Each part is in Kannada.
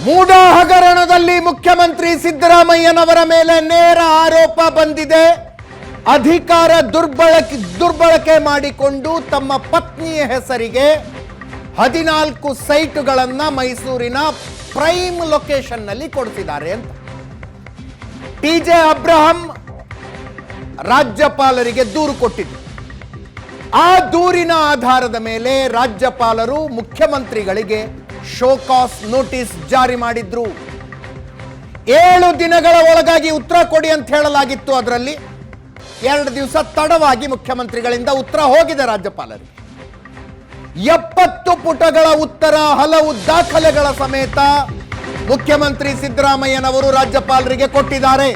ಮೂಡ ಹಗರಣದಲ್ಲಿ ಮುಖ್ಯಮಂತ್ರಿ ಸಿದ್ದರಾಮಯ್ಯನವರ ಮೇಲೆ ನೇರ ಆರೋಪ ಬಂದಿದೆ. ಅಧಿಕಾರ ದುರ್ಬಳಕೆ ಮಾಡಿಕೊಂಡು ತಮ್ಮ ಪತ್ನಿಯ ಹೆಸರಿಗೆ 14 ಸೈಟುಗಳನ್ನು ಮೈಸೂರಿನ ಪ್ರೈಮ್ ಲೊಕೇಶನ್ ನಲ್ಲಿ ಕೊಡ್ತಿದ್ದಾರೆ ಅಂತ ಟಿಜೆ ಅಬ್ರಹಂ ರಾಜ್ಯಪಾಲರಿಗೆ ದೂರು ಕೊಟ್ಟಿದ್ರು. ಆ ದೂರಿನ ಆಧಾರದ ಮೇಲೆ ರಾಜ್ಯಪಾಲರು ಮುಖ್ಯಮಂತ್ರಿಗಳಿಗೆ ಶೋಕಾಸ್ ನೋಟಿಸ್ ಜಾರಿ ಮಾಡಿದ್ರು. 7 ದಿನಗಳ ಒಳಗಾಗಿ ಉತ್ತರ ಕೊಡಿ ಅಂತ ಹೇಳಲಾಗಿತ್ತು. ಅದರಲ್ಲಿ 2 ದಿವಸ ತಡವಾಗಿ ಮುಖ್ಯಮಂತ್ರಿಗಳಿಂದ ಉತ್ತರ ಹೋಗಿದೆ ರಾಜ್ಯಪಾಲರಿಗೆ. 70 ಪುಟಗಳ ಉತ್ತರ, ಹಲವು ದಾಖಲೆಗಳ ಸಮೇತ ಮುಖ್ಯಮಂತ್ರಿ ಸಿದ್ದರಾಮಯ್ಯನವರು ರಾಜ್ಯಪಾಲರಿಗೆ ಕೊಟ್ಟಿದ್ದಾರೆ.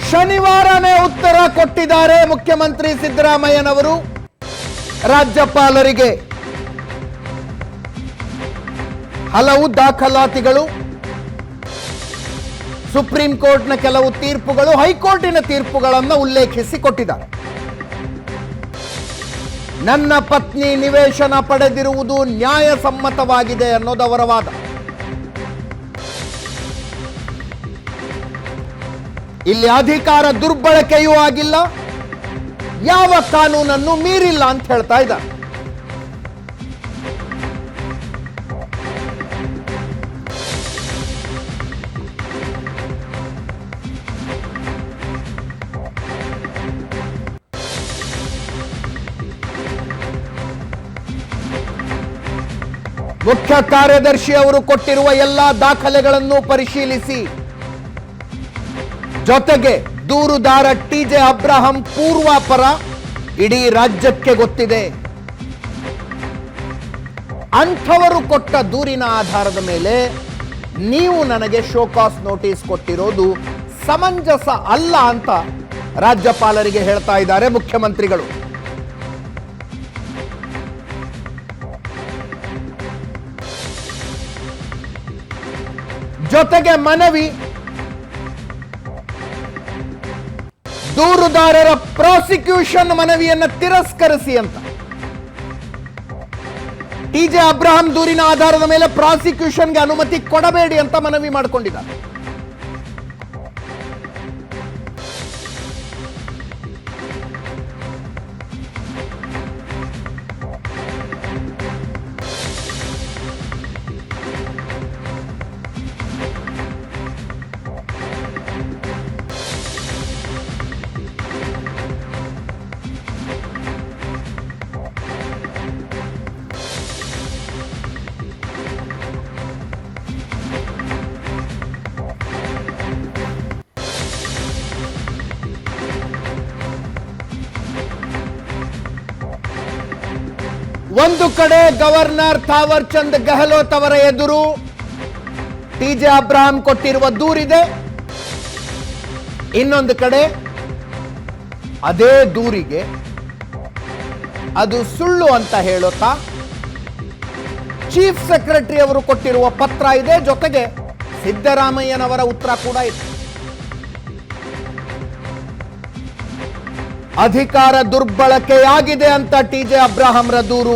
ಶನಿವಾರನೇ ಉತ್ತರ ಕೊಟ್ಟಿದ್ದಾರೆ ಮುಖ್ಯಮಂತ್ರಿ ಸಿದ್ದರಾಮಯ್ಯನವರು ರಾಜ್ಯಪಾಲರಿಗೆ. ಹಲವು ದಾಖಲಾತಿಗಳು, ಸುಪ್ರೀಂ ಕೋರ್ಟ್ನ ಕೆಲವು ತೀರ್ಪುಗಳು, ಹೈಕೋರ್ಟಿನ ತೀರ್ಪುಗಳನ್ನು ಉಲ್ಲೇಖಿಸಿ ಕೊಟ್ಟಿದ್ದಾರೆ. ನನ್ನ ಪತ್ನಿ ನಿವೇಶನ ಪಡೆದಿರುವುದು ನ್ಯಾಯಸಮ್ಮತವಾಗಿದೆ ಅನ್ನೋದು ಅವರ ವಾದ. ಇಲ್ಲಿ ಅಧಿಕಾರ ದುರ್ಬಳಕೆಯೂ ಆಗಿಲ್ಲ, ಯಾವ ಕಾನೂನನ್ನು ಮೀರಿಲ್ಲ ಅಂತ ಹೇಳ್ತಾ ಇದ್ದಾರೆ. ಮುಖ್ಯ ಕಾರ್ಯದರ್ಶಿ ಅವರು ಕೊಟ್ಟಿರುವ ಎಲ್ಲಾ ದಾಖಲೆಗಳನ್ನು ಪರಿಶೀಲಿಸಿ, ಜೊತೆಗೆ ದೂರುದಾರ ಟಿಜೆ ಅಬ್ರಹಂ ಪೂರ್ವಾಪರ ಇಡೀ ರಾಜ್ಯಕ್ಕೆ ಗೊತ್ತಿದೆ. ಅಂಥವರು ಕೊಟ್ಟ ದೂರಿನ ಆಧಾರದ ಮೇಲೆ ನೀವು ನನಗೆ ಶೋಕಾಸ್ ನೋಟಿಸ್ ಕೊಟ್ಟಿರೋದು ಸಮಂಜಸ ಅಲ್ಲ ಅಂತ ರಾಜ್ಯಪಾಲರಿಗೆ ಹೇಳ್ತಾ ಇದ್ದಾರೆ ಮುಖ್ಯಮಂತ್ರಿಗಳು. ಜೊತೆಗೆ ಮನವಿ, ದೂರುದಾರರ ಪ್ರಾಸಿಕ್ಯೂಷನ್ ಮನವಿಯನ್ನು ತಿರಸ್ಕರಿಸಿ ಅಂತ. ಟಿಜೆ ಅಬ್ರಹಂ ದೂರಿನ ಆಧಾರದ ಮೇಲೆ ಪ್ರಾಸಿಕ್ಯೂಷನ್ಗೆ ಅನುಮತಿ ಕೊಡಬೇಡಿ ಅಂತ ಮನವಿ ಮಾಡಿಕೊಂಡಿದ್ದಾರೆ. ಒಂದು ಕಡೆ ಗವರ್ನರ್ ಥಾವರ್ ಚಂದ್ ಗೆಹ್ಲೋಟ್ ಅವರ ಎದುರು ಟಿಜೆ ಅಬ್ರಹಂ ಕೊಟ್ಟಿರುವ ದೂರಿದೆ. ಇನ್ನೊಂದು ಕಡೆ ಅದೇ ದೂರಿಗೆ ಅದು ಸುಳ್ಳು ಅಂತ ಹೇಳುತ್ತಾ ಚೀಫ್ ಸೆಕ್ರೆಟರಿ ಅವರು ಕೊಟ್ಟಿರುವ ಪತ್ರ ಇದೆ. ಜೊತೆಗೆ ಸಿದ್ದರಾಮಯ್ಯನವರ ಉತ್ತರ ಕೂಡ ಇದೆ. ಅಧಿಕಾರ ದುರ್ಬಳಕೆಯಾಗಿದೆ ಅಂತ ಟಿಜೆ ಅಬ್ರಹಂರ ದೂರು.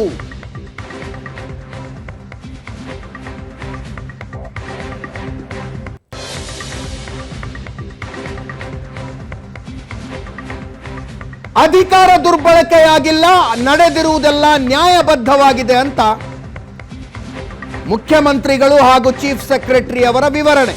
ಅಧಿಕಾರ ದುರ್ಬಳಕೆಯಾಗಿಲ್ಲ, ನಡೆದಿರುವುದೆಲ್ಲ ನ್ಯಾಯಬದ್ಧವಾಗಿದೆ ಅಂತ ಮುಖ್ಯಮಂತ್ರಿಗಳು ಹಾಗೂ ಚೀಫ್ ಸೆಕ್ರೆಟರಿ ಅವರ ವಿವರಣೆ.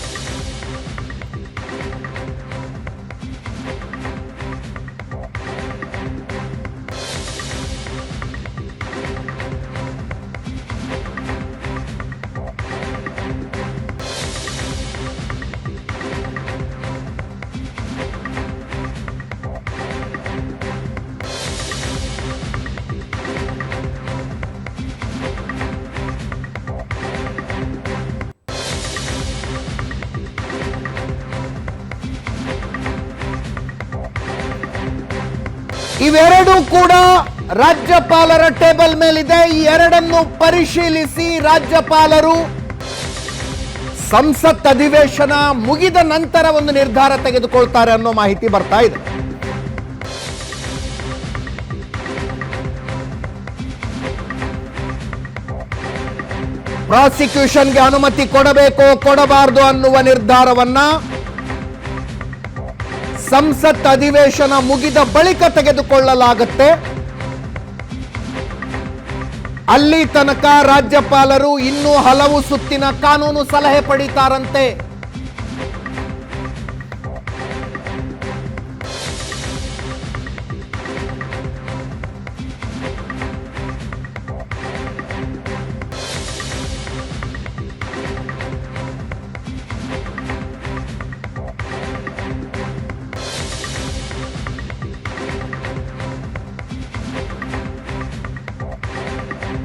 ಇವೆರಡೂ ಕೂಡ ರಾಜ್ಯಪಾಲರ ಟೇಬಲ್ ಮೇಲಿದೆ. ಈ ಎರಡನ್ನು ಪರಿಶೀಲಿಸಿ ರಾಜ್ಯಪಾಲರು ಸಂಸತ್ ಅಧಿವೇಶನ ಮುಗಿದ ನಂತರ ಒಂದು ನಿರ್ಧಾರ ತೆಗೆದುಕೊಳ್ತಾರೆ ಅನ್ನೋ ಮಾಹಿತಿ ಬರ್ತಾ ಇದೆ. ಪ್ರಾಸಿಕ್ಯೂಷನ್ಗೆ ಅನುಮತಿ ಕೊಡಬೇಕೋ ಕೊಡಬಾರದು ಅನ್ನುವ ನಿರ್ಧಾರವನ್ನ ಸಂಸತ್ ಅಧಿವೇಶನ ಮುಗಿದ ಬಳಿಕ ತೆಗೆದುಕೊಳ್ಳಲಾಗುತ್ತೆ. ಅಲ್ಲಿ ತನಕ ರಾಜ್ಯಪಾಲರು ಇನ್ನೂ ಹಲವು ಸುತ್ತಿನ ಕಾನೂನು ಸಲಹೆ ಪಡೀತಾರಂತೆ.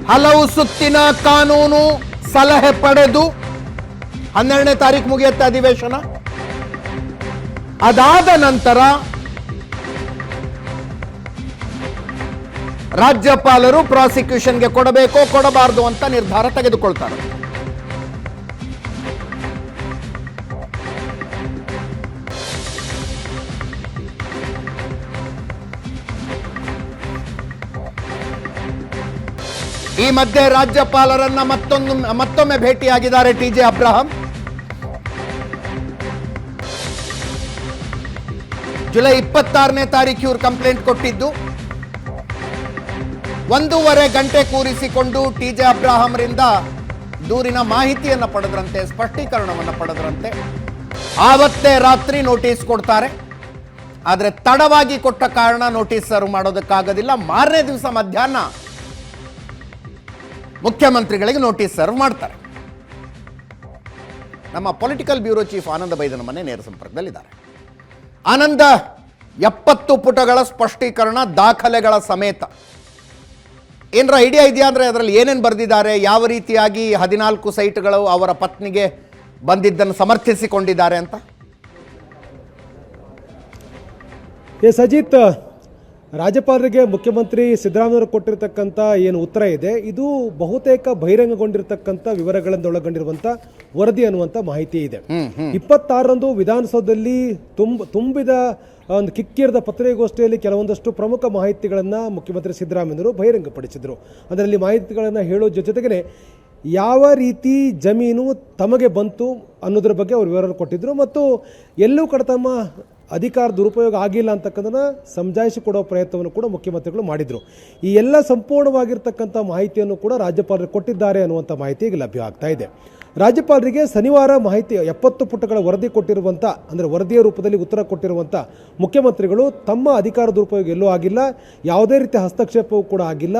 ಹಲವು ಸುತ್ತಿನ ಕಾನೂನು ಸಲಹೆ ಪಡೆದು 12ನೇ ತಾರೀಕು ಮುಗಿಯುತ್ತೆ ಅಧಿವೇಶನ. ಅದಾದ ನಂತರ ರಾಜ್ಯಪಾಲರು ಪ್ರಾಸಿಕ್ಯೂಷನ್ಗೆ ಕೊಡಬೇಕೋ ಕೊಡಬಾರದು ಅಂತ ನಿರ್ಧಾರ ತೆಗೆದುಕೊಳ್ತಾರೆ. ಈ ಮಧ್ಯೆ ರಾಜ್ಯಪಾಲರನ್ನ ಮತ್ತೊಮ್ಮೆ ಭೇಟಿಯಾಗಿದ್ದಾರೆ ಟಿ.ಜೆ. ಅಬ್ರಹಾಂ. ಜುಲೈ 26ನೇ ತಾರೀಕು ಇವರು ಕಂಪ್ಲೇಂಟ್ ಕೊಟ್ಟಿದ್ದು. 1.5 ಗಂಟೆ ಕೂರಿಸಿಕೊಂಡು ಟಿ.ಜೆ. ಅಬ್ರಹಾಂರಿಂದ ದೂರಿನ ಮಾಹಿತಿಯನ್ನು ಪಡೆದ್ರಂತೆ, ಸ್ಪಷ್ಟೀಕರಣವನ್ನು ಪಡೆದ್ರಂತೆ. ಆವತ್ತೇ ರಾತ್ರಿ ನೋಟಿಸ್ ಕೊಡ್ತಾರೆ. ಆದರೆ ತಡವಾಗಿ ಕೊಟ್ಟ ಕಾರಣ ನೋಟಿಸ್ ಸರ್ವ್ ಮಾಡೋದಕ್ಕಾಗೋದಿಲ್ಲ. ಮಾರನೇ ದಿವಸ ಮಧ್ಯಾಹ್ನ ಮುಖ್ಯಮಂತ್ರಿಗಳಿಗೆ ನೋಟಿಸ್ ಸರ್ವ್ ಮಾಡ್ತಾರೆ. ನಮ್ಮ ಪೊಲಿಟಿಕಲ್ ಬ್ಯೂರೋ ಚೀಫ್ ಆನಂದ ಬೈದನ ಮನೆ ನೇರ ಸಂಪರ್ಕದಲ್ಲಿದ್ದಾರೆ. ಆನಂದ, 70 ಪುಟಗಳ ಸ್ಪಷ್ಟೀಕರಣ ದಾಖಲೆಗಳ ಸಮೇತ ಏನರ ಐಡಿಯಾ ಇದೆಯಾ ಅಂದರೆ ಅದರಲ್ಲಿ ಏನೇನು ಬರೆದಿದ್ದಾರೆ, ಯಾವ ರೀತಿಯಾಗಿ 14 ಸೈಟ್ಗಳು ಅವರ ಪತ್ನಿಗೆ ಬಂದಿದ್ದನ್ನು ಸಮರ್ಥಿಸಿಕೊಂಡಿದ್ದಾರೆ ಅಂತ? ಅಜಿತ್, ರಾಜ್ಯಪಾಲರಿಗೆ ಮುಖ್ಯಮಂತ್ರಿ ಸಿದ್ದರಾಮಯ್ಯವರು ಕೊಟ್ಟಿರತಕ್ಕಂಥ ಏನು ಉತ್ತರ ಇದೆ, ಇದು ಬಹುತೇಕ ಬಹಿರಂಗಗೊಂಡಿರತಕ್ಕಂಥ ವಿವರಗಳನ್ನು ಒಳಗೊಂಡಿರುವಂಥ ವರದಿ ಅನ್ನುವಂಥ ಮಾಹಿತಿ ಇದೆ. 26ರಂದು ವಿಧಾನಸೌಧದಲ್ಲಿ ತುಂಬಿದ ಒಂದು ಕಿಕ್ಕಿರದ ಪತ್ರಿಕಾಗೋಷ್ಠಿಯಲ್ಲಿ ಕೆಲವೊಂದಷ್ಟು ಪ್ರಮುಖ ಮಾಹಿತಿಗಳನ್ನು ಮುಖ್ಯಮಂತ್ರಿ ಸಿದ್ದರಾಮಯ್ಯವರು ಬಹಿರಂಗಪಡಿಸಿದರು. ಅದರಲ್ಲಿ ಮಾಹಿತಿಗಳನ್ನು ಹೇಳೋ ಜೊತೆಗೆ ಯಾವ ರೀತಿ ಜಮೀನು ತಮಗೆ ಬಂತು ಅನ್ನೋದ್ರ ಬಗ್ಗೆ ಅವರು ವಿವರ ಕೊಟ್ಟಿದ್ದರು ಮತ್ತು ಎಲ್ಲೂ ಕಡೆ ತಮ್ಮ ಅಧಿಕಾರ ದುರುಪಯೋಗ ಆಗಿಲ್ಲ ಅಂತಕ್ಕಂಥದ್ದನ್ನು ಸಮಜಾಯಿಸಿ ಕೊಡೋ ಪ್ರಯತ್ನವನ್ನು ಕೂಡ ಮುಖ್ಯಮಂತ್ರಿಗಳು ಮಾಡಿದರು. ಈ ಎಲ್ಲ ಸಂಪೂರ್ಣವಾಗಿರ್ತಕ್ಕಂಥ ಮಾಹಿತಿಯನ್ನು ಕೂಡ ರಾಜ್ಯಪಾಲರು ಕೊಟ್ಟಿದ್ದಾರೆ ಅನ್ನುವಂಥ ಮಾಹಿತಿ ಈಗ ಲಭ್ಯ ಆಗ್ತಾ ಇದೆ. ರಾಜ್ಯಪಾಲರಿಗೆ ಶನಿವಾರ ಮಾಹಿತಿ 70 ಪುಟಗಳ ವರದಿ ಕೊಟ್ಟಿರುವಂಥ, ಅಂದರೆ ವರದಿಯ ರೂಪದಲ್ಲಿ ಉತ್ತರ ಕೊಟ್ಟಿರುವಂಥ ಮುಖ್ಯಮಂತ್ರಿಗಳು ತಮ್ಮ ಅಧಿಕಾರ ದುರುಪಯೋಗ ಎಲ್ಲೂ ಆಗಿಲ್ಲ, ಯಾವುದೇ ರೀತಿಯ ಹಸ್ತಕ್ಷೇಪವೂ ಕೂಡ ಆಗಿಲ್ಲ,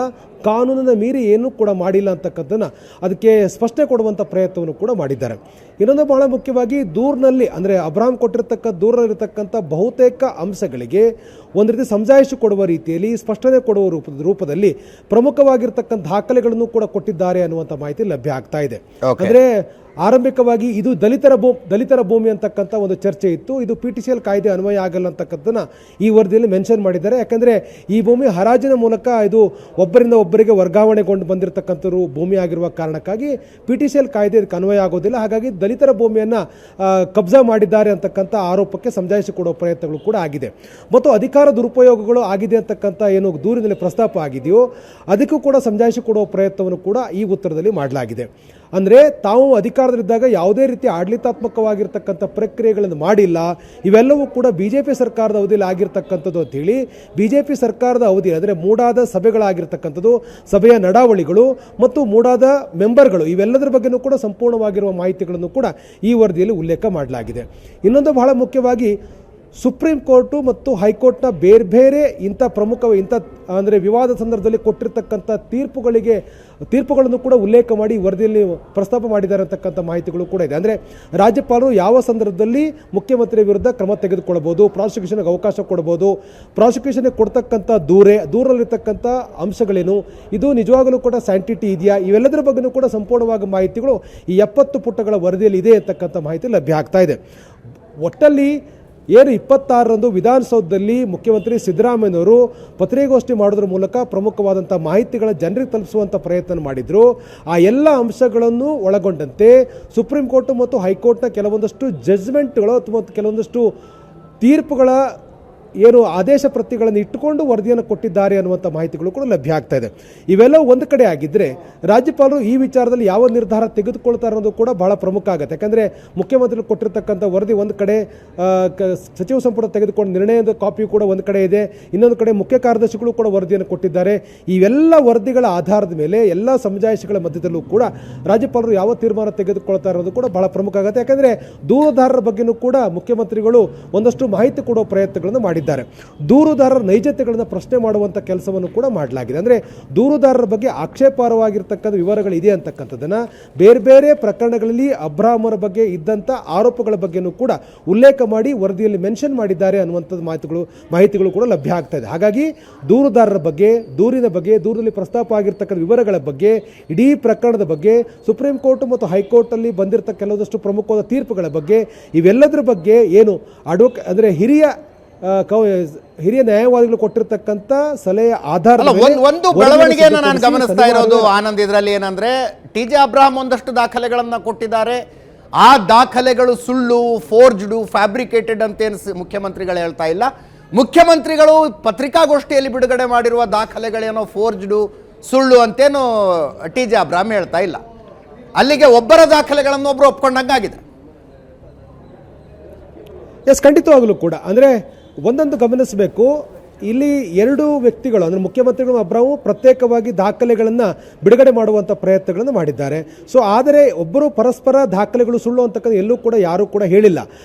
ಕಾನೂನನ್ನು ಮೀರಿ ಏನೂ ಕೂಡ ಮಾಡಿಲ್ಲ ಅಂತಕ್ಕಂಥದ್ದನ್ನು ಅದಕ್ಕೆ ಸ್ಪಷ್ಟನೆ ಕೊಡುವಂಥ ಪ್ರಯತ್ನವನ್ನು ಕೂಡ ಮಾಡಿದ್ದಾರೆ. ಇನ್ನೊಂದು ಬಹಳ ಮುಖ್ಯವಾಗಿ ದೂರಿನಲ್ಲಿ, ಅಂದರೆ ಅಬ್ರಹಾಂ ಕೊಟ್ಟಿರತಕ್ಕ ದೂರಲ್ಲಿರತಕ್ಕಂಥ ಬಹುತೇಕ ಅಂಶಗಳಿಗೆ ಒಂದು ರೀತಿ ಸಮಜಾಯಿಷಿ ಕೊಡುವ ರೀತಿಯಲ್ಲಿ ಸ್ಪಷ್ಟನೆ ಕೊಡುವ ರೂಪದಲ್ಲಿ ಪ್ರಮುಖವಾಗಿರ್ತಕ್ಕಂಥ ದಾಖಲೆಗಳನ್ನು ಕೂಡ ಕೊಟ್ಟಿದ್ದಾರೆ ಅನ್ನುವಂಥ ಮಾಹಿತಿ ಲಭ್ಯ ಆಗ್ತಾ ಇದೆ. ಅಂದರೆ ಆರಂಭಿಕವಾಗಿ ಇದು ದಲಿತರ ಭೂಮಿ ಅಂತಕ್ಕಂಥ ಒಂದು ಚರ್ಚೆ ಇತ್ತು. ಇದು PTCL ಕಾಯ್ದೆ ಅನ್ವಯ ಆಗಲ್ಲ ಅಂತಕ್ಕಂಥದ್ದನ್ನ ಈ ವರದಿಯಲ್ಲಿ ಮೆನ್ಷನ್ ಮಾಡಿದ್ದಾರೆ. ಯಾಕಂದರೆ ಈ ಭೂಮಿ ಹರಾಜಿನ ಮೂಲಕ ಇದು ಒಬ್ಬರಿಂದ ಒಬ್ಬರಿಗೆ ವರ್ಗಾವಣೆಗೊಂಡು ಬಂದಿರತಕ್ಕಂಥವ್ರು ಭೂಮಿ ಆಗಿರುವ ಕಾರಣಕ್ಕಾಗಿ PTCL ಕಾಯ್ದೆ ಇದಕ್ಕೆ ಅನ್ವಯ ಆಗೋದಿಲ್ಲ. ಹಾಗಾಗಿ ದಲಿತರ ಭೂಮಿಯನ್ನು ಕಬ್ಜಾ ಮಾಡಿದ್ದಾರೆ ಅಂತಕ್ಕಂಥ ಆರೋಪಕ್ಕೆ ಸಮಜಾಯಿಸಿ ಕೊಡುವ ಪ್ರಯತ್ನಗಳು ಕೂಡ ಆಗಿದೆ. ಮತ್ತು ಅಧಿಕಾರ ದುರುಪಯೋಗಗಳು ಆಗಿದೆ ಅಂತಕ್ಕಂಥ ಏನು ದೂರಿನಲ್ಲಿ ಪ್ರಸ್ತಾಪ ಆಗಿದೆಯೋ ಅದಕ್ಕೂ ಕೂಡ ಸಮಜಾಯಿಸಿ ಕೊಡುವ ಪ್ರಯತ್ನವನ್ನು ಕೂಡ ಈ ಉತ್ತರದಲ್ಲಿ ಮಾಡಲಾಗಿದೆ. ಅಂದರೆ ತಾವು ಅಧಿಕಾರದಲ್ಲಿದ್ದಾಗ ಯಾವುದೇ ರೀತಿ ಆಡಳಿತಾತ್ಮಕವಾಗಿರ್ತಕ್ಕಂಥ ಪ್ರಕ್ರಿಯೆಗಳನ್ನು ಮಾಡಿಲ್ಲ, ಇವೆಲ್ಲವೂ ಕೂಡ BJP ಸರ್ಕಾರದ ಅವಧಿಯಲ್ಲಿ ಆಗಿರ್ತಕ್ಕಂಥದ್ದು ಅಂತೇಳಿ BJP ಸರ್ಕಾರದ ಅವಧಿ ಅಂದರೆ ಮೂಡಾದ ಸಭೆಗಳಾಗಿರ್ತಕ್ಕಂಥದ್ದು, ಸಭೆಯ ನಡಾವಳಿಗಳು ಮತ್ತು ಮೂಡಾದ ಮೆಂಬರ್ಗಳು, ಇವೆಲ್ಲದರ ಬಗ್ಗೆಯೂ ಕೂಡ ಸಂಪೂರ್ಣವಾಗಿರುವ ಮಾಹಿತಿಗಳನ್ನು ಕೂಡ ಈ ವರದಿಯಲ್ಲಿ ಉಲ್ಲೇಖ ಮಾಡಲಾಗಿದೆ. ಇನ್ನೊಂದು ಬಹಳ ಮುಖ್ಯವಾಗಿ ಸುಪ್ರೀಂ ಕೋರ್ಟು ಮತ್ತು ಹೈಕೋರ್ಟ್ನ ಬೇರೆ ಬೇರೆ ಇಂಥ ಅಂದರೆ ವಿವಾದ ಸಂದರ್ಭದಲ್ಲಿ ಕೊಟ್ಟಿರ್ತಕ್ಕಂಥ ತೀರ್ಪುಗಳನ್ನು ಕೂಡ ಉಲ್ಲೇಖ ಮಾಡಿ ವರದಿಯಲ್ಲಿ ಪ್ರಸ್ತಾಪ ಮಾಡಿದ್ದಾರೆ ಅಂತಕ್ಕಂಥ ಮಾಹಿತಿಗಳು ಕೂಡ ಇದೆ. ಅಂದರೆ ರಾಜ್ಯಪಾಲರು ಯಾವ ಸಂದರ್ಭದಲ್ಲಿ ಮುಖ್ಯಮಂತ್ರಿ ವಿರುದ್ಧ ಕ್ರಮ ತೆಗೆದುಕೊಳ್ಳಬಹುದು, ಪ್ರಾಸಿಕ್ಯೂಷನ್ಗೆ ಅವಕಾಶ ಕೊಡಬಹುದು, ಪ್ರಾಸಿಕ್ಯೂಷನ್ಗೆ ಕೊಡ್ತಕ್ಕಂಥ ದೂರಲ್ಲಿರ್ತಕ್ಕಂಥ ಅಂಶಗಳೇನು, ಇದು ನಿಜವಾಗಲೂ ಕೂಡ ಸ್ಯಾಂಟಿಟಿ ಇದೆಯಾ, ಇವೆಲ್ಲದರ ಬಗ್ಗೆಯೂ ಕೂಡ ಸಂಪೂರ್ಣವಾಗಿ ಮಾಹಿತಿಗಳು ಈ 70 ಪುಟಗಳ ವರದಿಯಲ್ಲಿ ಇದೆ ಅಂತಕ್ಕಂಥ ಮಾಹಿತಿ ಲಭ್ಯ ಆಗ್ತಾ ಇದೆ. ಒಟ್ಟಲ್ಲಿ ಏನು 26ರಂದು ವಿಧಾನಸೌಧದಲ್ಲಿ ಮುಖ್ಯಮಂತ್ರಿ ಸಿದ್ದರಾಮಯ್ಯನವರು ಪತ್ರಿಕಾಗೋಷ್ಠಿ ಮಾಡೋದ್ರ ಮೂಲಕ ಪ್ರಮುಖವಾದಂಥ ಮಾಹಿತಿಗಳ ಜನರಿಗೆ ತಲುಪಿಸುವಂಥ ಪ್ರಯತ್ನ ಮಾಡಿದರು. ಆ ಎಲ್ಲ ಅಂಶಗಳನ್ನು ಒಳಗೊಂಡಂತೆ ಸುಪ್ರೀಂ ಕೋರ್ಟ್ ಮತ್ತು ಹೈಕೋರ್ಟ್ನ ಕೆಲವೊಂದಷ್ಟು ಜಡ್ಜ್ಮೆಂಟ್ಗಳು ಅಥವಾ ಕೆಲವೊಂದಷ್ಟು ತೀರ್ಪುಗಳ ಏನು ಆದೇಶ ಪ್ರತಿಗಳನ್ನು ಇಟ್ಟುಕೊಂಡು ವರದಿಯನ್ನು ಕೊಟ್ಟಿದ್ದಾರೆ ಅನ್ನುವಂಥ ಮಾಹಿತಿಗಳು ಕೂಡ ಲಭ್ಯ ಆಗ್ತಾ ಇದೆ. ಇವೆಲ್ಲ ಒಂದು ಕಡೆ ಆಗಿದ್ದರೆ ರಾಜ್ಯಪಾಲರು ಈ ವಿಚಾರದಲ್ಲಿ ಯಾವ ನಿರ್ಧಾರ ತೆಗೆದುಕೊಳ್ತಾರೆ ಅನ್ನೋದು ಕೂಡ ಬಹಳ ಪ್ರಮುಖ ಆಗುತ್ತೆ. ಯಾಕಂದರೆ ಮುಖ್ಯಮಂತ್ರಿಗಳು ಕೊಟ್ಟಿರ್ತಕ್ಕಂಥ ವರದಿ ಒಂದು ಕಡೆ ಸಚಿವ ಸಂಪುಟ ತೆಗೆದುಕೊಂಡು ನಿರ್ಣಯದ ಕಾಪಿಯು ಕೂಡ ಒಂದು ಕಡೆ ಇದೆ, ಇನ್ನೊಂದು ಕಡೆ ಮುಖ್ಯ ಕಾರ್ಯದರ್ಶಿಗಳು ಕೂಡ ವರದಿಯನ್ನು ಕೊಟ್ಟಿದ್ದಾರೆ. ಇವೆಲ್ಲ ವರದಿಗಳ ಆಧಾರದ ಮೇಲೆ ಎಲ್ಲ ಸಮಜಾಯಿಷಿಗಳ ಮಧ್ಯದಲ್ಲೂ ಕೂಡ ರಾಜ್ಯಪಾಲರು ಯಾವ ತೀರ್ಮಾನ ತೆಗೆದುಕೊಳ್ತಾರೆ ಅನ್ನೋದು ಕೂಡ ಬಹಳ ಪ್ರಮುಖ ಆಗುತ್ತೆ. ಯಾಕಂದರೆ ದೂರುದಾರರ ಬಗ್ಗೆಯೂ ಕೂಡ ಮುಖ್ಯಮಂತ್ರಿಗಳು ಒಂದಷ್ಟು ಮಾಹಿತಿ ಕೊಡುವ ಪ್ರಯತ್ನಗಳನ್ನು ಮಾಡಿದ್ದಾರೆ. ದೂರುದಾರರ ನೈಜತೆಗಳನ್ನು ಪ್ರಶ್ನೆ ಮಾಡುವಂಥ ಕೆಲಸವನ್ನು ಕೂಡ ಮಾಡಲಾಗಿದೆ. ಅಂದರೆ ದೂರುದಾರರ ಬಗ್ಗೆ ಆಕ್ಷೇಪಾರ್ಹವಾಗಿರ್ತಕ್ಕಂಥ ವಿವರಗಳಿದೆ ಅಂತಕ್ಕಂಥದ್ದನ್ನು ಬೇರೆ ಬೇರೆ ಪ್ರಕರಣಗಳಲ್ಲಿ ಅಬ್ರಾಹ್ಮರ ಬಗ್ಗೆ ಇದ್ದಂಥ ಆರೋಪಗಳ ಬಗ್ಗೆಯೂ ಕೂಡ ಉಲ್ಲೇಖ ಮಾಡಿ ವರದಿಯಲ್ಲಿ ಮೆನ್ಷನ್ ಮಾಡಿದ್ದಾರೆ ಅನ್ನುವಂಥದ್ದು ಮಾಹಿತಿಗಳು ಕೂಡ ಲಭ್ಯ ಆಗ್ತಾ ಇದೆ. ಹಾಗಾಗಿ ದೂರುದಾರರ ಬಗ್ಗೆ, ದೂರಿನ ಬಗ್ಗೆ, ದೂರದಲ್ಲಿ ಪ್ರಸ್ತಾಪ ಆಗಿರ್ತಕ್ಕಂಥ ವಿವರಗಳ ಬಗ್ಗೆ, ಇಡೀ ಪ್ರಕರಣದ ಬಗ್ಗೆ, ಸುಪ್ರೀಂ ಕೋರ್ಟ್ ಮತ್ತು ಹೈಕೋರ್ಟಲ್ಲಿ ಬಂದಿರತಕ್ಕ ಕೆಲವೊಂದಷ್ಟು ಪ್ರಮುಖವಾದ ತೀರ್ಪುಗಳ ಬಗ್ಗೆ, ಇವೆಲ್ಲದರ ಬಗ್ಗೆ ಏನು ಅಂದರೆ ಹಿರಿಯ ನ್ಯಾಯವಾದಿಗಳು ಕೊಟ್ಟಿರ್ತಕ್ಕಂಥ ಸಲಹೆಯ ಆಧಾರದ ಒಂದು ಬೆಳವಣಿಗೆಯನ್ನು ನಾನು ಗಮನಿಸ್ತಾ ಇರೋದು ಆನಂದ್, ಇದರಲ್ಲಿ ಏನಂದ್ರೆ TJ ಅಬ್ರಹಾಂ ಒಂದಷ್ಟು ದಾಖಲೆಗಳನ್ನ ಕೊಟ್ಟಿದ್ದಾರೆ. ಆ ದಾಖಲೆಗಳು ಸುಳ್ಳು, ಫೋರ್ಜ್ಡು, ಫ್ಯಾಬ್ರಿಕೇಟೆಡ್ ಅಂತೇನು ಮುಖ್ಯಮಂತ್ರಿಗಳು ಹೇಳ್ತಾ ಇಲ್ಲ. ಮುಖ್ಯಮಂತ್ರಿಗಳು ಪತ್ರಿಕಾಗೋಷ್ಠಿಯಲ್ಲಿ ಬಿಡುಗಡೆ ಮಾಡಿರುವ ದಾಖಲೆಗಳೇನೋ ಫೋರ್ಜ್ಡು, ಸುಳ್ಳು ಅಂತೇನು TJ ಅಬ್ರಹಾಂ ಹೇಳ್ತಾ ಇಲ್ಲ. ಅಲ್ಲಿಗೆ ಒಬ್ಬರ ದಾಖಲೆಗಳನ್ನು ಒಬ್ಬರು ಒಪ್ಕೊಂಡಂಗಾಗಿದೆ. ಎಸ್, ಖಂಡಿತವಾಗಲೂ ಕೂಡ ಅಂದರೆ ಒಂದೊಂದು ಗಮನಿಸಬೇಕು. ಇಲ್ಲಿ ಎರಡು ವ್ಯಕ್ತಿಗಳು ಅಂದರೆ ಮುಖ್ಯಮಂತ್ರಿಗಳು ಅಬ್ರಾಹು ಪ್ರತ್ಯೇಕವಾಗಿ ದಾಖಲೆಗಳನ್ನು ಬಿಡುಗಡೆ ಮಾಡುವಂಥ ಪ್ರಯತ್ನಗಳನ್ನು ಮಾಡಿದ್ದಾರೆ. ಸೊ ಆದರೆ ಒಬ್ಬರು ಪರಸ್ಪರ ದಾಖಲೆಗಳು ಸುಳ್ಳು ಅಂತಕ್ಕಂಥ ಎಲ್ಲೂ ಕೂಡ ಯಾರೂ ಕೂಡ ಹೇಳಿಲ್ಲ.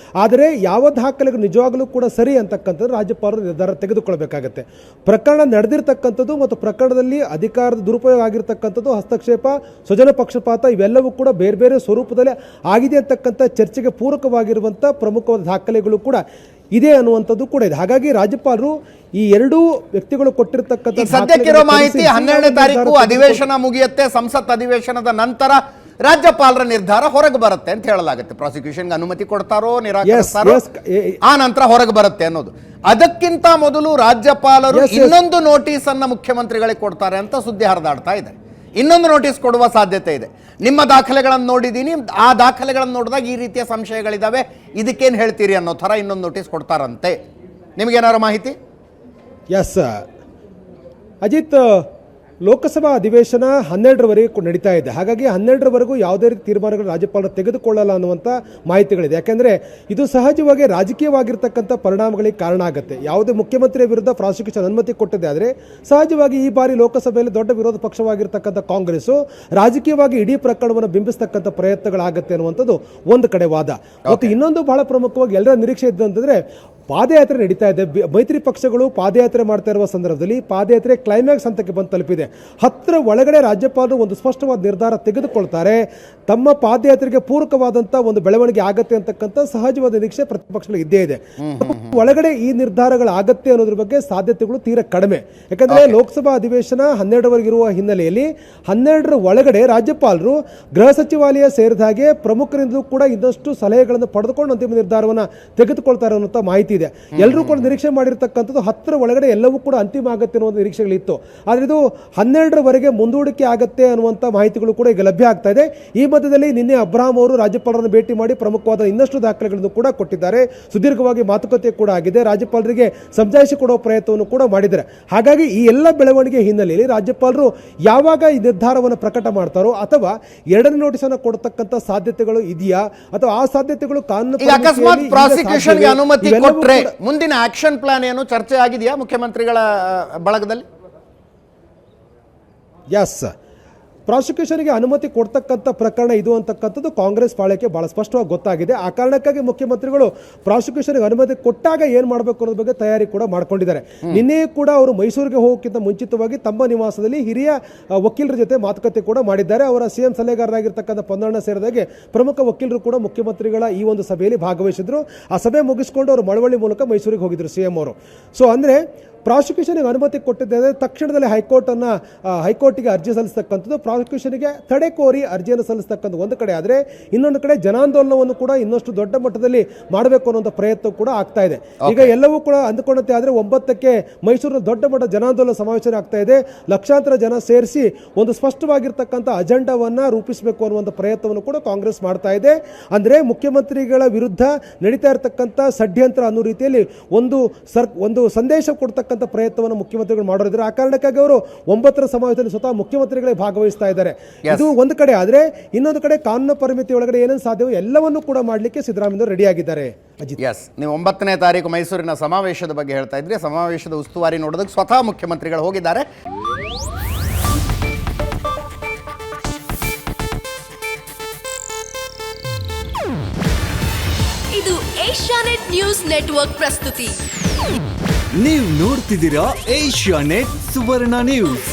ಆದರೆ ಯಾವ ದಾಖಲೆಗಳು ನಿಜವಾಗಲೂ ಕೂಡ ಸರಿ ಅಂತಕ್ಕಂಥದ್ದು ರಾಜ್ಯಪಾಲರು ನಿರ್ಧಾರ ತೆಗೆದುಕೊಳ್ಬೇಕಾಗತ್ತೆ. ಪ್ರಕರಣ ನಡೆದಿರ್ತಕ್ಕಂಥದ್ದು ಮತ್ತು ಪ್ರಕರಣದಲ್ಲಿ ಅಧಿಕಾರದ ದುರುಪಯೋಗ ಆಗಿರ್ತಕ್ಕಂಥದ್ದು, ಹಸ್ತಕ್ಷೇಪ, ಸ್ವಜನ ಪಕ್ಷಪಾತ ಇವೆಲ್ಲವೂ ಕೂಡ ಬೇರೆ ಬೇರೆ ಸ್ವರೂಪದಲ್ಲಿ ಆಗಿದೆ ಅಂತಕ್ಕಂಥ ಚರ್ಚೆಗೆ ಪೂರಕವಾಗಿರುವಂಥ ಪ್ರಮುಖವಾದ ದಾಖಲೆಗಳು ಕೂಡ ಇದೆ ಅನ್ನುವಂಥದ್ದು ಕೂಡ ಇದೆ. ಹಾಗಾಗಿ ರಾಜ್ಯಪಾಲರು ಈ ಎರಡೂ ವ್ಯಕ್ತಿಗಳು ಕೊಟ್ಟಿರ್ತಕ್ಕಂಥ ಸದ್ಯಕ್ಕಿರೋ ಮಾಹಿತಿ 12ನೇ ತಾರೀಕು ಅಧಿವೇಶನ ಮುಗಿಯುತ್ತೆ. ಸಂಸತ್ ಅಧಿವೇಶನದ ನಂತರ ರಾಜ್ಯಪಾಲರ ನಿರ್ಧಾರ ಹೊರಗೆ ಬರುತ್ತೆ ಅಂತ ಹೇಳಲಾಗುತ್ತೆ. ಪ್ರಾಸಿಕ್ಯೂಷನ್ಗೆ ಅನುಮತಿ ಕೊಡ್ತಾರೋ ನಿರಾಕರಿಸ್ತಾರೋ ಆ ನಂತರ ಹೊರಗೆ ಬರುತ್ತೆ ಅನ್ನೋದು. ಅದಕ್ಕಿಂತ ಮೊದಲು ರಾಜ್ಯಪಾಲರು ಇನ್ನೊಂದು ನೋಟಿಸ್ ಅನ್ನ ಮುಖ್ಯಮಂತ್ರಿಗಳಿಗೆ ಕೊಡ್ತಾರೆ ಅಂತ ಸುದ್ದಿ ಹರಿದಾಡ್ತಾ ಇದೆ. ಇನ್ನೊಂದು ನೋಟಿಸ್ ಕೊಡುವ ಸಾಧ್ಯತೆ ಇದೆ. ನಿಮ್ಮ ದಾಖಲೆಗಳನ್ನು ನೋಡಿದ್ದೀನಿ, ಆ ದಾಖಲೆಗಳನ್ನು ನೋಡಿದಾಗ ಈ ರೀತಿಯ ಸಂಶಯಗಳಿದ್ದಾವೆ, ಇದಕ್ಕೇನು ಹೇಳ್ತೀರಿ ಅನ್ನೋ ಥರ ಇನ್ನೊಂದು ನೋಟಿಸ್ ಕೊಡ್ತಾರಂತೆ. ನಿಮಗೇನಾದ್ರು ಮಾಹಿತಿ? ಎಸ್ ಅಜಿತ್, ಲೋಕಸಭಾ ಅಧಿವೇಶನ 12ರವರೆಗೆ ನಡೀತಾ ಇದೆ. ಹಾಗಾಗಿ 12ರವರೆಗೂ ಯಾವುದೇ ರೀತಿ ತೀರ್ಮಾನಗಳು ರಾಜ್ಯಪಾಲರು ತೆಗೆದುಕೊಳ್ಳಲ್ಲ ಅನ್ನುವಂಥ ಮಾಹಿತಿಗಳಿದೆ. ಯಾಕೆಂದರೆ ಇದು ಸಹಜವಾಗಿ ರಾಜಕೀಯವಾಗಿರ್ತಕ್ಕಂಥ ಪರಿಣಾಮಗಳಿಗೆ ಕಾರಣ ಆಗುತ್ತೆ. ಯಾವುದೇ ಮುಖ್ಯಮಂತ್ರಿಯ ವಿರುದ್ಧ ಪ್ರಾಸಿಕ್ಯೂಷನ್ ಅನುಮತಿ ಕೊಟ್ಟಿದೆ ಆದರೆ ಸಹಜವಾಗಿ ಈ ಬಾರಿ ಲೋಕಸಭೆಯಲ್ಲಿ ದೊಡ್ಡ ವಿರೋಧ ಪಕ್ಷವಾಗಿರ್ತಕ್ಕಂಥ ಕಾಂಗ್ರೆಸ್ಸು ರಾಜಕೀಯವಾಗಿ ಇಡೀ ಪ್ರಕರಣವನ್ನು ಬಿಂಬಿಸ್ತಕ್ಕಂಥ ಪ್ರಯತ್ನಗಳಾಗುತ್ತೆ ಅನ್ನುವಂಥದ್ದು ಒಂದು ಕಡೆ ವಾದ. ಮತ್ತು ಇನ್ನೊಂದು ಬಹಳ ಪ್ರಮುಖವಾಗಿ ಎಲ್ಲರ ನಿರೀಕ್ಷೆ ಇದ್ದಂತಂದರೆ ಪಾದಯಾತ್ರೆ ನಡೀತಾ ಇದೆ. ಮೈತ್ರಿ ಪಕ್ಷಗಳು ಪಾದಯಾತ್ರೆ ಮಾಡ್ತಾ ಇರುವ ಸಂದರ್ಭದಲ್ಲಿ ಪಾದಯಾತ್ರೆ ಕ್ಲೈಮ್ಯಾಕ್ಸ್ ಹಂತಕ್ಕೆ ಬಂದು ತಲುಪಿದೆ. 10ರ ಒಳಗಡೆ ರಾಜ್ಯಪಾಲರು ಒಂದು ಸ್ಪಷ್ಟವಾದ ನಿರ್ಧಾರ ತೆಗೆದುಕೊಳ್ತಾರೆ. ತಮ್ಮ ಪಾದಯಾತ್ರೆಗೆ ಪೂರಕವಾದಂಥ ಒಂದು ಬೆಳವಣಿಗೆ ಆಗತ್ತೆ ಅಂತಕ್ಕಂಥ ಸಹಜವಾದ ನಿರೀಕ್ಷೆ ಪ್ರತಿಪಕ್ಷಗಳಿಗೆ ಇದ್ದೇ ಇದೆ. ಒಳಗಡೆ ಈ ನಿರ್ಧಾರಗಳಾಗತ್ತೆ ಅನ್ನೋದ್ರ ಬಗ್ಗೆ ಸಾಧ್ಯತೆಗಳು ತೀರಾ ಕಡಿಮೆ. ಯಾಕಂದ್ರೆ ಲೋಕಸಭಾ ಅಧಿವೇಶನ 12ರವರೆಗೆ ಇರುವ ಹಿನ್ನೆಲೆಯಲ್ಲಿ 12ರ ಒಳಗಡೆ ರಾಜ್ಯಪಾಲರು ಗೃಹ ಸಚಿವಾಲಯ ಸೇರಿದ ಹಾಗೆ ಪ್ರಮುಖರಿಂದಲೂ ಕೂಡ ಇನ್ನಷ್ಟು ಸಲಹೆಗಳನ್ನು ಪಡೆದುಕೊಂಡು ಅಂತಿಮ ನಿರ್ಧಾರವನ್ನು ತೆಗೆದುಕೊಳ್ತಾರೆ ಅನ್ನುವಂಥ ಮಾಹಿತಿ ಇದೆ. ಎಲ್ಲರೂ ಕೂಡ ನಿರೀಕ್ಷೆ ಮಾಡಿರ್ತಕ್ಕಂಥದ್ದು 10ರ ಒಳಗಡೆ ಎಲ್ಲವೂ ಕೂಡ ಅಂತಿಮ ಆಗುತ್ತೆ ಅನ್ನುವಂಥ ನಿರೀಕ್ಷೆಗಳಿತ್ತು. ಆದರೆ ಇದು 12ರವರೆಗೆ ಮುಂದೂಡಿಕೆ ಆಗುತ್ತೆ ಅನ್ನುವಂಥ ಮಾಹಿತಿಗಳು ಕೂಡ ಈಗ ಲಭ್ಯ ಆಗ್ತಾ ಇದೆ. ಈ ಮಧ್ಯದಲ್ಲಿ ನಿನ್ನೆ ಅಬ್ರಾಹಂ ಅವರು ರಾಜ್ಯಪಾಲರನ್ನು ಭೇಟಿ ಮಾಡಿ ಪ್ರಮುಖವಾದ ಇನ್ನಷ್ಟು ದಾಖಲೆಗಳನ್ನು ಕೂಡ ಕೊಟ್ಟಿದ್ದಾರೆ. ಸುದೀರ್ಘವಾಗಿ ಮಾತುಕತೆ ಕೂಡ ಆಗಿದೆ. ರಾಜ್ಯಪಾಲರಿಗೆ ಸಮಜಾಯಿಷಿ ಕೊಡುವ ಪ್ರಯತ್ನವನ್ನು ಕೂಡ ಮಾಡಿದ್ದಾರೆ. ಹಾಗಾಗಿ ಈ ಎಲ್ಲ ಬೆಳವಣಿಗೆ ಹಿನ್ನೆಲೆಯಲ್ಲಿ ರಾಜ್ಯಪಾಲರು ಯಾವಾಗ ಈ ನಿರ್ಧಾರವನ್ನು ಪ್ರಕಟ ಮಾಡ್ತಾರೋ ಅಥವಾ ಎರಡನೇ ನೋಟಿಸ್ ಅನ್ನು ಕೊಡತಕ್ಕಂಥ ಸಾಧ್ಯತೆಗಳು ಇದೆಯಾ ಅಥವಾ ಆ ಸಾಧ್ಯತೆಗಳು ಕಾನೂನು ಅನುಮತಿ ಕೊಟ್ರೆ ಮುಂದಿನ ಆಕ್ಷನ್ ಪ್ಲಾನ್ ಏನು ಚರ್ಚೆ ಆಗಿದೆಯಾ ಮುಖ್ಯಮಂತ್ರಿಗಳ ಬಳಗದಲ್ಲಿ? ಎಸ್, ಪ್ರಾಸಿಕ್ಯೂಷನ್ಗೆ ಅನುಮತಿ ಕೊಡ್ತಕ್ಕಂಥ ಪ್ರಕರಣ ಇದು ಅಂತಕ್ಕಂಥದ್ದು ಕಾಂಗ್ರೆಸ್ ಪಾಳ್ಯಕ್ಕೆ ಬಹಳ ಸ್ಪಷ್ಟವಾಗಿ ಗೊತ್ತಾಗಿದೆ. ಆ ಕಾರಣಕ್ಕಾಗಿ ಮುಖ್ಯಮಂತ್ರಿಗಳು ಪ್ರಾಸಿಕ್ಯೂಷನ್ಗೆ ಅನುಮತಿ ಕೊಟ್ಟಾಗ ಏನು ಮಾಡಬೇಕು ಅನ್ನೋದ್ರ ಬಗ್ಗೆ ತಯಾರಿ ಕೂಡ ಮಾಡ್ಕೊಂಡಿದ್ದಾರೆ. ನಿನ್ನೆಯೂ ಕೂಡ ಅವರು ಮೈಸೂರಿಗೆ ಹೋಗೋಕ್ಕಿಂತ ಮುಂಚಿತವಾಗಿ ತಮ್ಮ ನಿವಾಸದಲ್ಲಿ ಹಿರಿಯ ವಕೀಲರ ಜೊತೆ ಮಾತುಕತೆ ಕೂಡ ಮಾಡಿದ್ದಾರೆ. ಅವರ CM ಸಲಹೆಗಾರರಾಗಿರ್ತಕ್ಕಂಥ ಪೊನ್ನಣ್ಣ ಸೇರಿದಾಗೆ ಪ್ರಮುಖ ವಕೀಲರು ಕೂಡ ಮುಖ್ಯಮಂತ್ರಿಗಳ ಈ ಒಂದು ಸಭೆಯಲ್ಲಿ ಭಾಗವಹಿಸಿದ್ರು. ಆ ಸಭೆ ಮುಗಿಸ್ಕೊಂಡು ಅವರು ಮಳವಳ್ಳಿ ಮೂಲಕ ಮೈಸೂರಿಗೆ ಹೋಗಿದ್ರು CM ಅವರು. ಸೊ ಅಂದರೆ ಪ್ರಾಸಿಕ್ಯೂಷನ್ಗೆ ಅನುಮತಿ ಕೊಟ್ಟಿದ್ದರೆ ತಕ್ಷಣದಲ್ಲಿ ಹೈಕೋರ್ಟಿಗೆ ಅರ್ಜಿ ಸಲ್ಲಿಸ್ತಕ್ಕಂಥದ್ದು, ಪ್ರಾಸಿಕ್ಯೂಷನ್ಗೆ ತಡೆ ಕೋರಿ ಅರ್ಜಿಯನ್ನು ಸಲ್ಲಿಸ್ತಕ್ಕಂಥ ಒಂದು ಕಡೆ ಆದರೆ, ಇನ್ನೊಂದು ಕಡೆ ಜನಾಂದೋಲನವನ್ನು ಕೂಡ ಇನ್ನಷ್ಟು ದೊಡ್ಡ ಮಟ್ಟದಲ್ಲಿ ಮಾಡಬೇಕು ಅನ್ನುವಂಥ ಪ್ರಯತ್ನ ಕೂಡ ಆಗ್ತಾ ಇದೆ. ಈಗ ಎಲ್ಲವೂ ಕೂಡ ಅಂದುಕೊಂಡಂತೆ ಆದರೆ 9ಕ್ಕೆ ಮೈಸೂರಿನ ದೊಡ್ಡ ಮಟ್ಟ ಜನಾಂದೋಲನ ಸಮಾವೇಶ ಆಗ್ತಾ ಇದೆ. ಲಕ್ಷಾಂತರ ಜನ ಸೇರಿಸಿ ಒಂದು ಸ್ಪಷ್ಟವಾಗಿರ್ತಕ್ಕಂಥ ಅಜೆಂಡಾವನ್ನು ರೂಪಿಸಬೇಕು ಅನ್ನುವಂಥ ಪ್ರಯತ್ನವನ್ನು ಕೂಡ ಕಾಂಗ್ರೆಸ್ ಮಾಡ್ತಾ ಇದೆ. ಅಂದರೆ ಮುಖ್ಯಮಂತ್ರಿಗಳ ವಿರುದ್ಧ ನಡೀತಾ ಇರತಕ್ಕಂಥ ಷಡ್ಯಂತ್ರ ಅನ್ನೋ ರೀತಿಯಲ್ಲಿ ಒಂದು ಸಂದೇಶ ಕೊಡ್ತಕ್ಕಂಥ ಪ್ರಯತ್ನವನ್ನು ಮುಖ್ಯಮಂತ್ರಿಗಳು ಮಾಡೋರಿದ್ದಾರೆ. ಆ ಕಾರಣಕ್ಕಾಗಿ ಅವರು 9ರ ಸಮಾವೇಶದಲ್ಲಿ ಸ್ವತಃ ಮುಖ್ಯಮಂತ್ರಿಗಳೇ ಭಾಗವಹಿಸ್ತಾ ಇದ್ದಾರೆ. ಇದು ಒಂದು ಕಡೆ ಆದರೆ, ಇನ್ನೊಂದು ಕಡೆ ಕಾನೂನು ಪರಿಮಿತಿ ಒಳಗಡೆ ಏನೇನು ಸಾಧ್ಯವೋ ಎಲ್ಲವನ್ನೂ ಕೂಡ ಮಾಡಲಿಕ್ಕೆ ಸಿದ್ದರಾಮಯ್ಯ ರೆಡಿ ಆಗಿದ್ದಾರೆ. ಅಜಿತ್, ನೀವು 9ನೇ ತಾರೀಕು ಮೈಸೂರಿನ ಸಮಾವೇಶದ ಬಗ್ಗೆ ಹೇಳ್ತಾ ಇದ್ರಿ. ಸಮಾವೇಶದ ಉಸ್ತುವಾರಿ ನೋಡೋದಕ್ಕೆ ಸ್ವತಃ ಮುಖ್ಯಮಂತ್ರಿಗಳು ಹೋಗಿದ್ದಾರೆ. ಇದು ಏಷ್ಯಾನೆಟ್ ನ್ಯೂಸ್ ನೆಟ್ವರ್ಕ್ ಪ್ರಸ್ತುತಿ. ನೀವು ನೋಡ್ತಿದ್ದೀರಾ ಏಷ್ಯಾನೆಟ್ ಸುವರ್ಣ ನ್ಯೂಸ್.